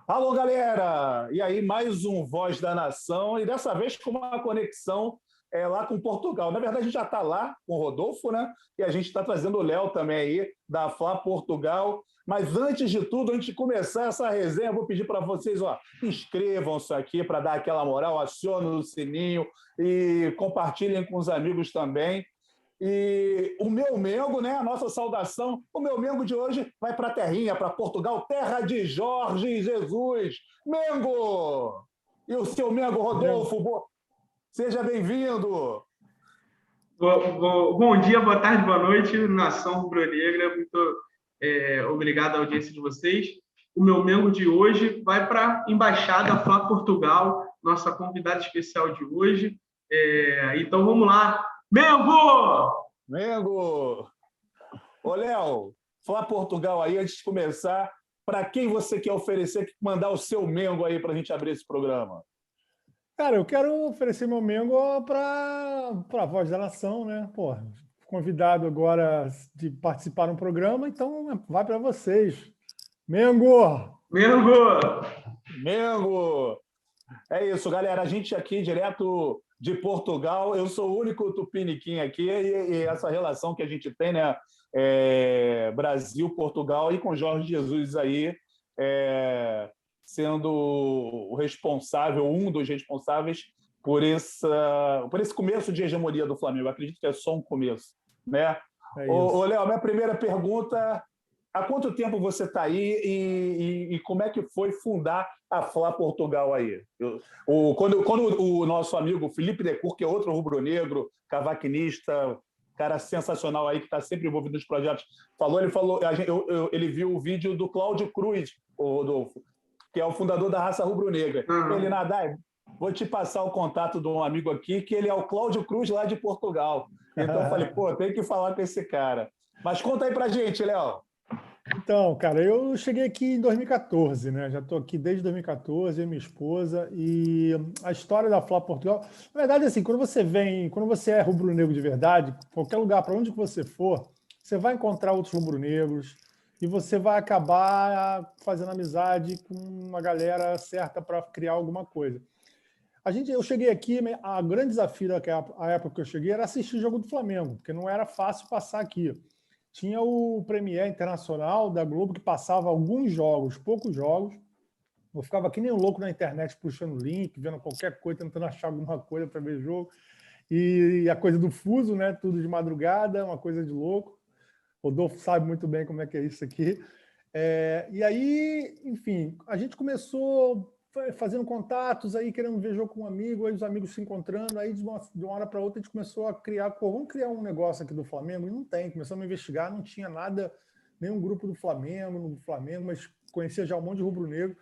Alô, galera! E aí, mais um Voz da Nação, e dessa vez com uma conexão lá com Portugal. Na verdade, a gente já está lá com o Rodolfo, né? E a gente está trazendo o Léo também aí, da Fla Portugal. Mas antes de tudo, antes de começar essa resenha, eu vou pedir para vocês, inscrevam-se aqui para dar aquela moral, acionem o sininho e compartilhem com os amigos também. E o meu Mengo, né? A nossa saudação. O meu Mengo de hoje vai para a terrinha, para Portugal, terra de Jorge Jesus. Mengo! E o seu Mengo, Rodolfo, seja bem-vindo. Bom dia, boa tarde, boa noite, nação rubro-negra. Muito obrigado à audiência de vocês. O meu Mengo de hoje vai para a Embaixada Fla Portugal, nossa convidada especial de hoje. Então vamos lá. Mengo! Mengo! Ô, Léo, Fla Portugal aí, antes de começar, para quem você quer oferecer, mandar o seu Mengo aí para a gente abrir esse programa? Cara, eu quero oferecer meu Mengo para a Voz da Nação, né? Pô, convidado agora de participar de um programa, então vai para vocês. Mengo! Mengo! Mengo! É isso, galera. A gente aqui, direto de Portugal, eu sou o único tupiniquim aqui, e essa relação que a gente tem, né? Brasil, Portugal, e com Jorge Jesus aí, sendo o responsável, um dos responsáveis por esse começo de hegemonia do Flamengo. Eu acredito que é só um começo, né? Ô, Léo, minha primeira pergunta: há quanto tempo você está aí e como é que foi fundar a Fla Portugal aí? Quando o nosso amigo Felipe Decour, que é outro rubro-negro, cavaquinista, cara sensacional aí, que está sempre envolvido nos projetos, ele viu o vídeo do Cláudio Cruz, o Rodolfo, que é o fundador da Raça Rubro-Negra. Ele, Nadai, vou te passar o contato de um amigo aqui, que ele é o Cláudio Cruz, lá de Portugal. Então eu falei, tem que falar com esse cara. Mas conta aí pra gente, Léo. Então, cara, eu cheguei aqui em 2014, né? Já estou aqui desde 2014, eu e minha esposa, e a história da Fla Portugal, na verdade, assim, quando você é rubro-negro de verdade, qualquer lugar, para onde que você for, você vai encontrar outros rubro-negros e você vai acabar fazendo amizade com uma galera certa para criar alguma coisa. Eu cheguei aqui, a grande desafio a época que eu cheguei era assistir o jogo do Flamengo, porque não era fácil passar aqui. Tinha o Premier Internacional da Globo, que passava alguns jogos, poucos jogos. Eu ficava que nem um louco na internet, puxando link, vendo qualquer coisa, tentando achar alguma coisa para ver jogo. E a coisa do fuso, né? Tudo de madrugada, uma coisa de louco. O Rodolfo sabe muito bem como é que é isso aqui. E aí, enfim, a gente começou fazendo contatos, aí querendo ver jogo com um amigo, aí os amigos se encontrando, aí de uma hora para outra a gente começou a criar, vamos criar um negócio aqui do Flamengo, e não tem, começamos a investigar, não tinha nada, nenhum grupo do Flamengo, mas conhecia já um monte de rubro-negro,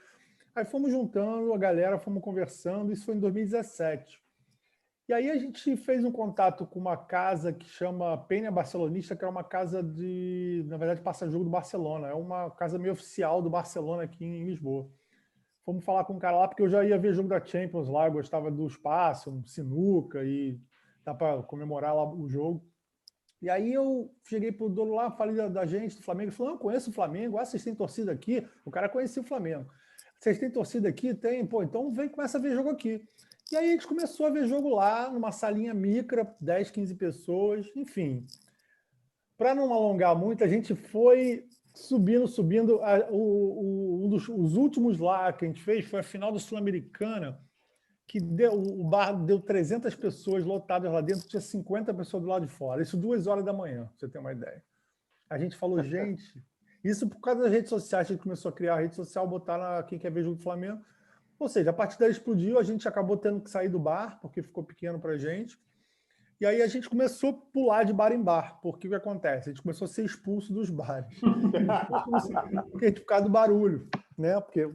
aí fomos juntando a galera, fomos conversando, isso foi em 2017. E aí a gente fez um contato com uma casa que chama Penha Barcelonista, que é uma casa na verdade, passa jogo do Barcelona, é uma casa meio oficial do Barcelona aqui em Lisboa. Fomos falar com um cara lá, porque eu já ia ver jogo da Champions lá, eu gostava do espaço, um sinuca, e dá para comemorar lá o jogo. E aí eu cheguei pro dono lá, falei da gente, do Flamengo, ele falou, não, conheço o Flamengo, vocês têm torcida aqui? O cara conhecia o Flamengo. Vocês têm torcida aqui? Tem, então começa a ver jogo aqui. E aí a gente começou a ver jogo lá, numa salinha micra, 10, 15 pessoas, enfim. Para não alongar muito, a gente foi subindo. Os últimos lá que a gente fez foi a final do Sul-Americana, que o bar deu 300 pessoas lotadas lá dentro, tinha 50 pessoas do lado de fora. Isso 2 horas da manhã, pra você ter uma ideia. A gente falou, gente, isso por causa das redes sociais, a gente começou a criar a rede social, botar quem quer ver jogo do Flamengo. Ou seja, a partir daí explodiu, a gente acabou tendo que sair do bar, porque ficou pequeno pra gente. E aí a gente começou a pular de bar em bar, porque o que acontece? A gente começou a ser expulso dos bares. Porque a gente por causa do barulho, né? Porque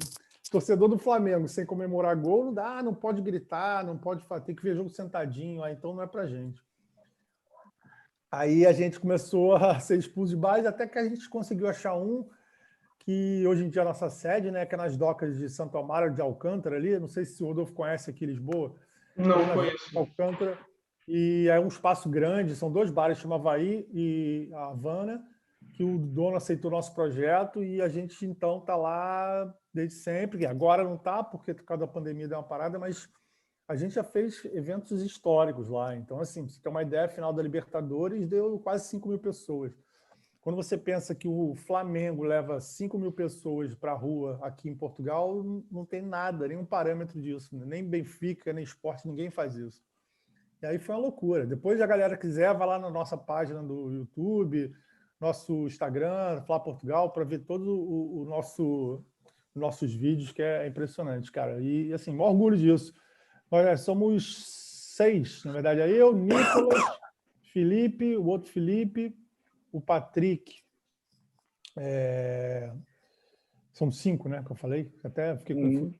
torcedor do Flamengo, sem comemorar gol, não dá, não pode gritar, não pode tem que ver jogo sentadinho, então não é pra gente. Aí a gente começou a ser expulso de bares, até que a gente conseguiu achar um que hoje em dia é a nossa sede, né? Que é nas docas de Santo Amaro de Alcântara ali. Não sei se o Rodolfo conhece aqui em Lisboa. Não conheço. Alcântara. E é um espaço grande, são 2 bares, chama Havaí e a Havana, que o dono aceitou nosso projeto e a gente, então, está lá desde sempre. Agora não está, porque por causa da pandemia deu uma parada, mas a gente já fez eventos históricos lá. Então, assim, pra você ter uma ideia, a final da Libertadores deu quase 5.000 pessoas. Quando você pensa que o Flamengo leva 5.000 pessoas para a rua aqui em Portugal, não tem nada, nenhum parâmetro disso. Nem Benfica, nem Sport, ninguém faz isso. E aí foi uma loucura. Depois, a galera quiser, vai lá na nossa página do YouTube, nosso Instagram, Fla Portugal, para ver todos nossos vídeos, que é impressionante, cara. E, assim, maior orgulho disso. Nós somos 6, na verdade. Aí eu, Nicolas, Felipe, o outro Felipe, o Patrick. São 5, né, que eu falei? Até fiquei confuso.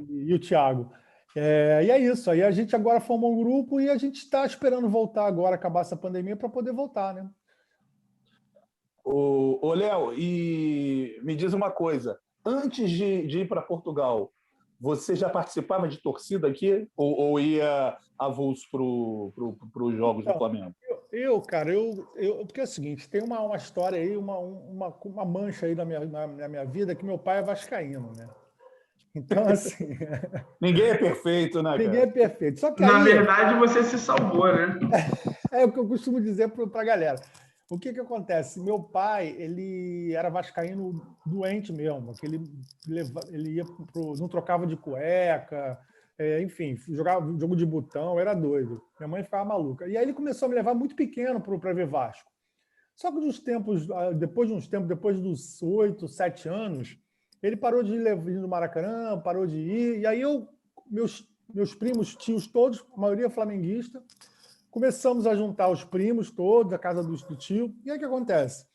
E o Thiago. E é isso. Aí a gente agora formou um grupo e a gente está esperando voltar agora, acabar essa pandemia, para poder voltar, né? Ô, Léo, e me diz uma coisa. Antes de ir para Portugal, você já participava de torcida aqui? Ou ia avulso para os jogos do Flamengo? Cara, porque é o seguinte, tem uma história aí, uma mancha aí na minha vida, que meu pai é vascaíno, né? Então, assim... Ninguém é perfeito, né, cara? Ninguém é perfeito. Só que Na verdade, você se salvou, né? É o que eu costumo dizer para a galera. O que acontece? Meu pai, ele era vascaíno doente mesmo, que ele ia não trocava de cueca, enfim, jogava jogo de botão, era doido. Minha mãe ficava maluca. E aí ele começou a me levar muito pequeno para ver Vasco. Só que depois dos 8, 7 anos, ele parou de ir no Maracanã, parou de ir, e aí meus primos, tios todos, a maioria flamenguista, começamos a juntar os primos todos, a casa do tio. E aí o que acontece?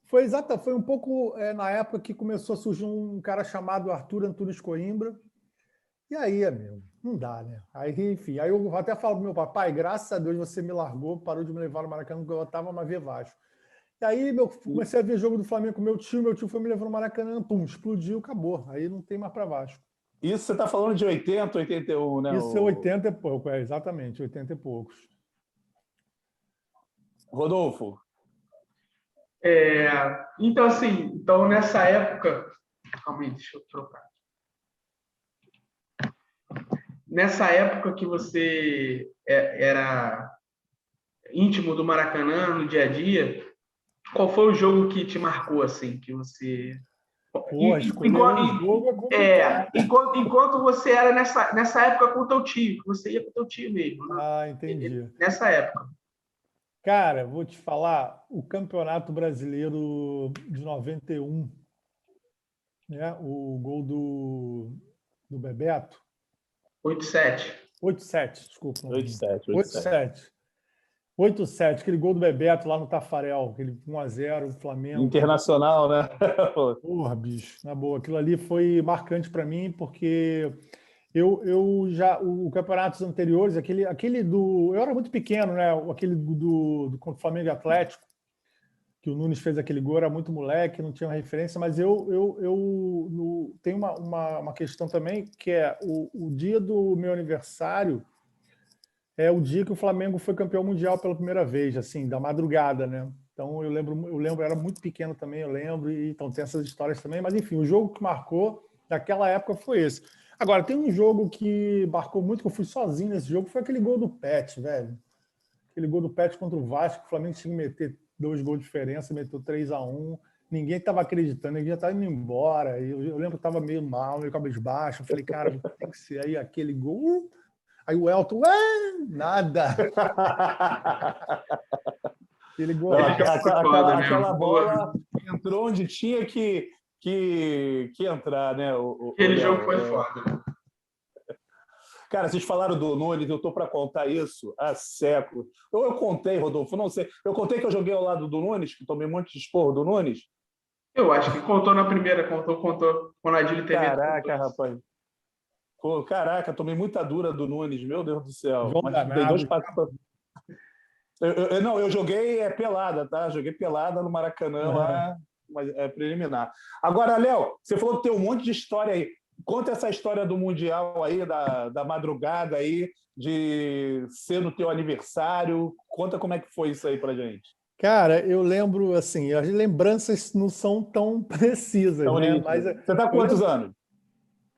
Foi um pouco na época que começou a surgir um cara chamado Arthur Antunes Coimbra. E aí, amigo, não dá, né? Aí, enfim, aí eu até falo pro meu papai, graças a Deus você me largou, parou de me levar no Maracanã, porque eu estava a ver Vasco. E aí comecei a ver jogo do Flamengo com meu tio foi me levando no Maracanã, pum, explodiu, acabou. Aí não tem mais para Vasco. Isso você está falando de 80, 81, né? Isso é 80 e pouco, exatamente, 80 e poucos. Rodolfo. Então, assim, nessa época... Calma aí, deixa eu trocar. Nessa época que você era íntimo do Maracanã, no dia a dia, qual foi o jogo que te marcou, assim, que você... Enquanto você era nessa época com o teu tio, que você ia com o teu tio mesmo. Né? Ah, entendi. Nessa época. Cara, vou te falar, o Campeonato Brasileiro de 91, né? O gol do Bebeto. 8-7. 8-7, desculpa. 8-7. 8-7, aquele gol do Bebeto lá no Tafarel, aquele 1-0, o Flamengo. Internacional, né? Porra, bicho, na boa. Aquilo ali foi marcante para mim, porque eu já... Os campeonatos anteriores, aquele do... Eu era muito pequeno, né? Aquele do contra o Flamengo Atlético, que o Nunes fez aquele gol, era muito moleque, não tinha uma referência, mas tem uma questão também, que é o dia do meu aniversário é o dia que o Flamengo foi campeão mundial pela primeira vez, assim, da madrugada, né? Então eu lembro, eu era muito pequeno também, eu lembro, e então tem essas histórias também, mas enfim, o jogo que marcou naquela época foi esse. Agora, tem um jogo que marcou muito, que eu fui sozinho nesse jogo, foi aquele gol do Pet, velho. Aquele gol do Pet contra o Vasco, o Flamengo tinha que meter 2 gols de diferença, meteu 3-1, ninguém estava acreditando, ninguém já estava indo embora, eu lembro que eu estava meio mal, meio cabisbaixo, eu falei, cara, tem que ser aí aquele gol... Aí o Elton, nada. Ele aquela bola entrou onde tinha que entrar, né? Aquele jogo foi foda. Cara, vocês falaram do Nunes, eu estou para contar isso há séculos. Eu contei, Rodolfo, não sei. Eu contei que eu joguei ao lado do Nunes, que tomei um monte de esporro do Nunes. Eu acho que contou na primeira, contou. Quando a Adílio TV. Caraca, rapaz. Pô, caraca, tomei muita dura do Nunes, meu Deus do céu. Mas dei 2 passos. Eu joguei pelada, tá? Joguei pelada no Maracanã lá, mas é preliminar. Agora, Léo, você falou que tem um monte de história aí. conta essa história do Mundial aí, da madrugada aí, de ser no teu aniversário. Conta como é que foi isso aí pra gente. Cara, eu lembro, assim, as lembranças não são tão precisas, Então, né? Mas você tá com quantos anos?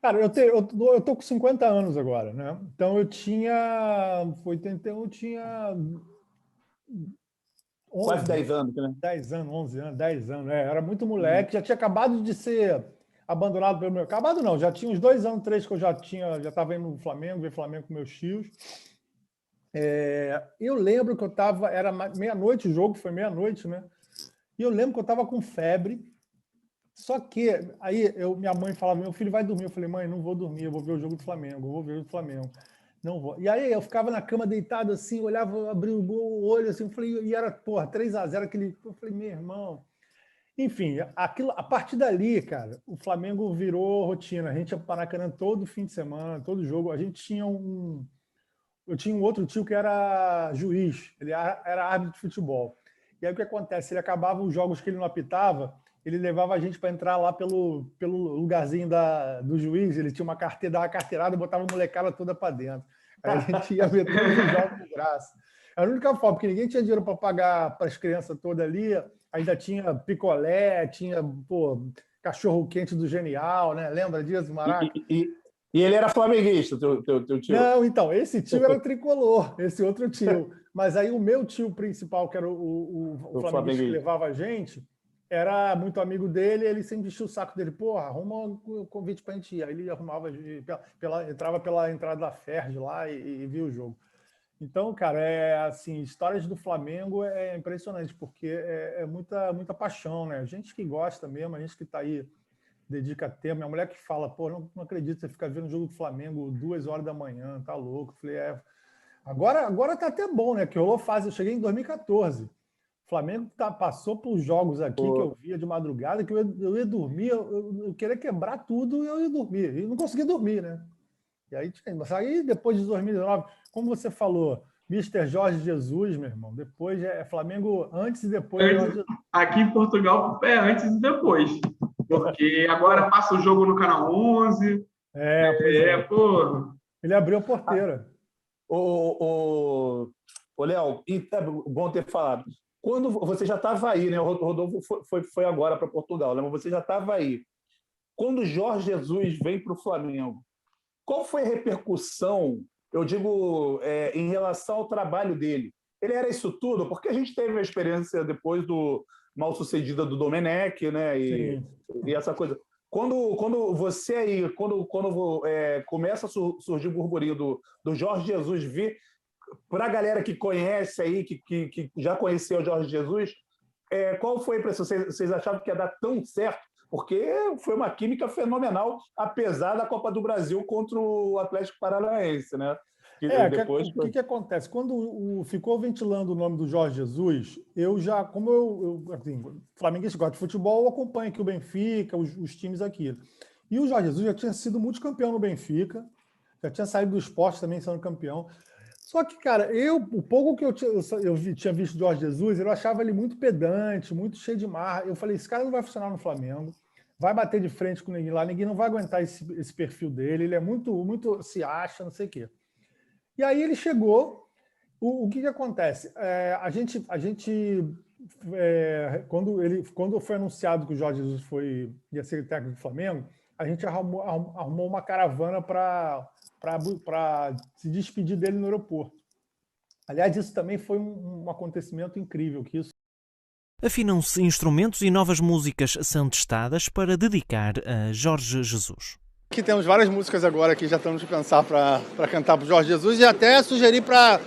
Cara, eu tô com 50 anos agora, né? Então eu tinha. 81, eu tinha. Quase 10 anos, né? 10 anos, 11 anos, 10 anos. Era muito moleque, já tinha acabado de ser abandonado pelo meu. Acabado não, já tinha uns 2 anos, 3 que eu já estava indo no Flamengo, ver Flamengo com meus tios. Eu lembro que era meia-noite o jogo, foi meia-noite, né? E eu lembro que eu estava com febre. Só que aí minha mãe falava, meu filho vai dormir. Eu falei, mãe, não vou dormir, eu vou ver o jogo do Flamengo, eu vou ver o jogo do Flamengo. Não vou. E aí eu ficava na cama deitado assim, olhava, abria o olho assim, eu falei, e era, 3-0, aquele. Eu falei, meu irmão. Enfim, a partir dali, cara, o Flamengo virou rotina. A gente ia para Maracanã todo fim de semana, todo jogo. A gente tinha eu tinha um outro tio que era juiz, ele era árbitro de futebol. E aí o que acontece? Ele acabava os jogos que ele não apitava, ele levava a gente para entrar lá pelo lugarzinho do juiz, ele tinha dava uma carteirada e botava a molecada toda para dentro. Aí a gente ia ver todos os jogos de graça. Era a única forma, porque ninguém tinha dinheiro para pagar para as crianças todas ali, ainda tinha picolé, tinha cachorro-quente do Genial, né? Lembra disso, Maraca? E ele era flamenguista, teu tio? Não, então, esse tio era tricolor, esse outro tio. Mas aí o meu tio principal, que era o flamenguista que levava a gente, era muito amigo dele, ele sempre enchia o saco dele, porra, arruma um convite pra gente ir. Aí ele arrumava, entrava pela entrada da Ferj lá e via o jogo. Então, cara, assim, histórias do Flamengo é impressionante, porque é muita paixão, né? A gente que gosta mesmo, a gente que tá aí, dedica tempo. Minha mulher que fala, pô, não acredito, você fica vendo o jogo do Flamengo 2 horas da manhã, tá louco. Eu falei, agora tá até bom, né? Que rolou fase, eu cheguei em 2014. O Flamengo passou por jogos aqui que eu via de madrugada, que eu ia dormir, eu queria quebrar tudo e eu ia dormir. E não conseguia dormir, né? E aí depois de 2019, como você falou, Mister Jorge Jesus, meu irmão, depois é Flamengo antes e depois. Aqui em Portugal é antes e depois. Porque agora passa o jogo no Canal 11. Pô. Ele abriu a porteira. Ô, Léo, bom ter falado. Quando você já estava aí, né? O Rodolfo foi agora para Portugal, né? Mas você já estava aí. Quando o Jorge Jesus vem para o Flamengo, qual foi a repercussão, eu digo, em relação ao trabalho dele? Ele era isso tudo? Porque a gente teve a experiência depois do mal-sucedida do Domenech, né? E essa coisa. Quando você aí, quando começa a surgir o burburinho do Jorge Jesus vir, para a galera que conhece aí, que já conheceu o Jorge Jesus, qual foi a impressão? Vocês achavam que ia dar tão certo? Porque foi uma química fenomenal, apesar da Copa do Brasil contra o Atlético Paranaense, né? O que acontece? Quando ficou ventilando o nome do Jorge Jesus, eu já, como assim, flamenguista gosta de futebol, eu acompanho aqui o Benfica, os times aqui. E o Jorge Jesus já tinha sido multicampeão no Benfica, já tinha saído do Sport também sendo campeão. Só que, cara, o pouco que eu tinha visto do Jorge Jesus, eu achava ele muito pedante, muito cheio de marra. Eu falei, esse cara não vai funcionar no Flamengo, vai bater de frente com ninguém lá, ninguém não vai aguentar esse perfil dele, ele é muito se acha, não sei o quê. E aí ele chegou, o que acontece? Quando foi anunciado que o Jorge Jesus ia ser técnico do Flamengo, a gente arrumou uma caravana para se despedir dele no aeroporto. Aliás, isso também foi um acontecimento incrível. Afinam-se instrumentos e novas músicas são testadas para dedicar a Jorge Jesus. Aqui temos várias músicas agora que já estamos a pensar para cantar para o Jorge Jesus e até sugerir para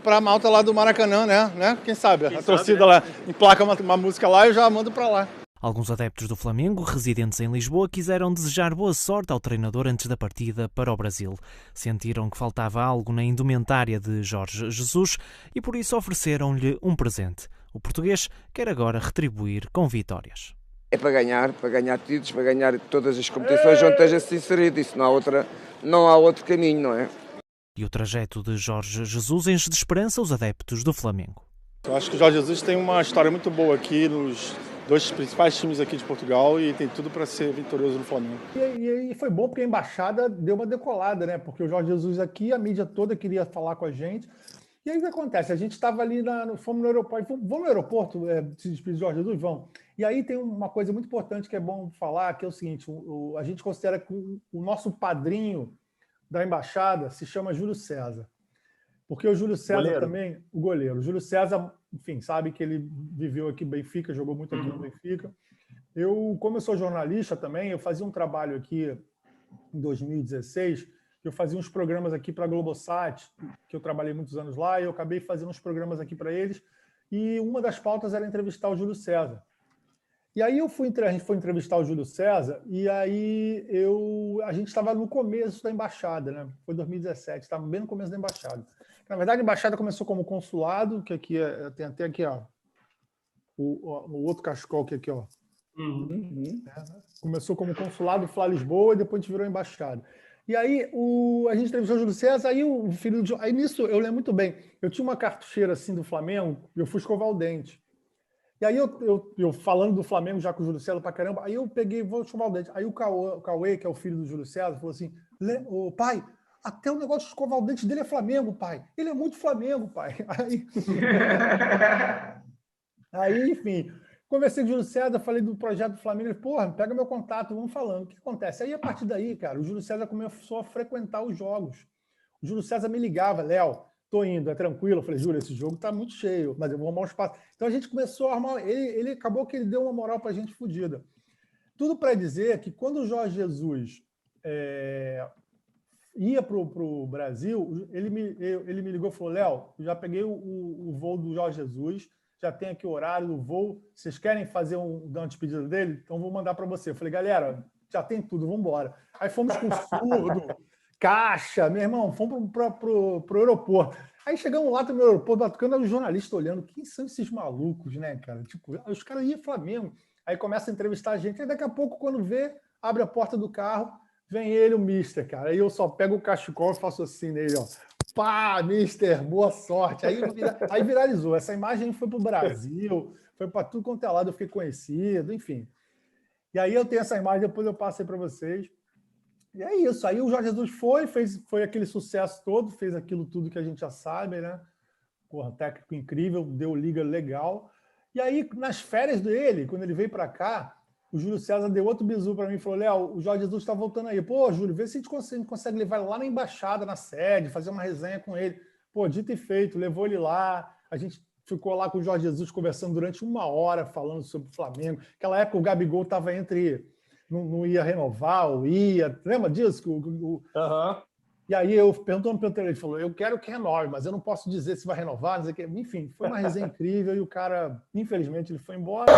a malta lá do Maracanã, né? Quem sabe? A torcida lá emplaca uma música lá e eu já mando para lá. Alguns adeptos do Flamengo, residentes em Lisboa, quiseram desejar boa sorte ao treinador antes da partida para o Brasil. Sentiram que faltava algo na indumentária de Jorge Jesus e por isso ofereceram-lhe um presente. O português quer agora retribuir com vitórias. É para ganhar títulos, para ganhar todas as competições onde esteja-se inserido. Isso não há outro caminho, não é? E o trajeto de Jorge Jesus enche de esperança os adeptos do Flamengo. Eu acho que o Jorge Jesus tem uma história muito boa aqui 2 principais times aqui de Portugal e tem tudo para ser vitorioso no Flamengo. E foi bom porque a embaixada deu uma decolada, né? Porque o Jorge Jesus aqui, a mídia toda queria falar com a gente. E aí o que acontece? A gente estava ali, fomos no aeroporto, vamos no aeroporto se despedir de Jorge Jesus? Vamos. E aí tem uma coisa muito importante que é bom falar, que é o seguinte, a gente considera que o nosso padrinho da embaixada se chama Júlio César. Porque o Júlio César também, o goleiro. O Júlio César, enfim, sabe que ele viveu aqui em Benfica, jogou muito aqui no Benfica. Como eu sou jornalista também, eu fazia um trabalho aqui em 2016, eu fazia uns programas aqui para a Globosat, que eu trabalhei muitos anos lá, e eu acabei fazendo uns programas aqui para eles, e uma das pautas era entrevistar o Júlio César. E aí a gente foi entrevistar o Júlio César, e aí a gente estava no começo da embaixada, né? Foi 2017, estava bem no começo da embaixada. Na verdade, a embaixada começou como consulado, que aqui tem até aqui, ó, o outro cachecol que aqui, ó. Começou como consulado Flá Lisboa e depois a gente virou embaixada. E aí a gente entrevistou o Júlio César, aí o filho de... Aí nisso, eu lembro muito bem, eu tinha uma cartucheira assim do Flamengo e eu fui escovar o dente. E aí eu falando do Flamengo já com o Júlio César pra caramba, aí eu peguei, vou escovar o dente. Aí o Cauê, que é o filho do Júlio César, falou assim, pai, até o negócio de escovar o dente dele é Flamengo, pai. Ele é muito Flamengo, pai. Aí enfim... Conversei com o Júlio César, falei do projeto do Flamengo, ele, porra, pega meu contato, vamos falando. O que acontece? Aí, a partir daí, cara, o Júlio César começou a frequentar os jogos. O Júlio César me ligava, Léo, tô indo, é tranquilo? Eu falei, Júlio, esse jogo tá muito cheio, mas eu vou arrumar um espaço. Então, a gente começou a arrumar... Ele acabou que ele deu uma moral pra gente fodida. Tudo para dizer que quando o Jorge Jesus ia pro Brasil, ele me ligou e falou, Léo, já peguei o voo do Jorge Jesus, já tem aqui o horário do voo, vocês querem dar uma despedida dele? Então vou mandar para você. Eu falei, galera, já tem tudo, vamos embora. Aí fomos com surdo, caixa, meu irmão, fomos pro aeroporto. Aí chegamos lá no aeroporto, batucando, os jornalistas olhando, quem são esses malucos, né, cara? Tipo, os caras iam Flamengo. Aí começa a entrevistar a gente, aí daqui a pouco, quando vê, abre a porta do carro, vem ele, o mister, cara. Aí eu só pego o cachecol e faço assim nele, ó. Pá, mister, boa sorte. Aí viralizou. Essa imagem foi para o Brasil, foi para tudo quanto é lado, eu fiquei conhecido, enfim. E aí eu tenho essa imagem, depois eu passei para vocês. E é isso. Aí o Jorge Jesus foi aquele sucesso todo, fez aquilo tudo que a gente já sabe, né? Porra, técnico incrível, deu liga legal. E aí, nas férias dele, quando ele veio para cá, o Júlio César deu outro bizu para mim e falou, Léo, o Jorge Jesus está voltando aí. Pô, Júlio, vê se a gente consegue levar ele lá na embaixada, na sede, fazer uma resenha com ele. Pô, dito e feito, levou ele lá. A gente ficou lá com o Jorge Jesus conversando durante 1 hora, falando sobre o Flamengo. Naquela época o Gabigol estava entre... Não ia renovar, ou ia... Lembra disso? E aí eu perguntando pelo telefone, ele falou, eu quero que renove, mas eu não posso dizer se vai renovar, não sei o quê. Enfim, foi uma resenha incrível e o cara, infelizmente, ele foi embora.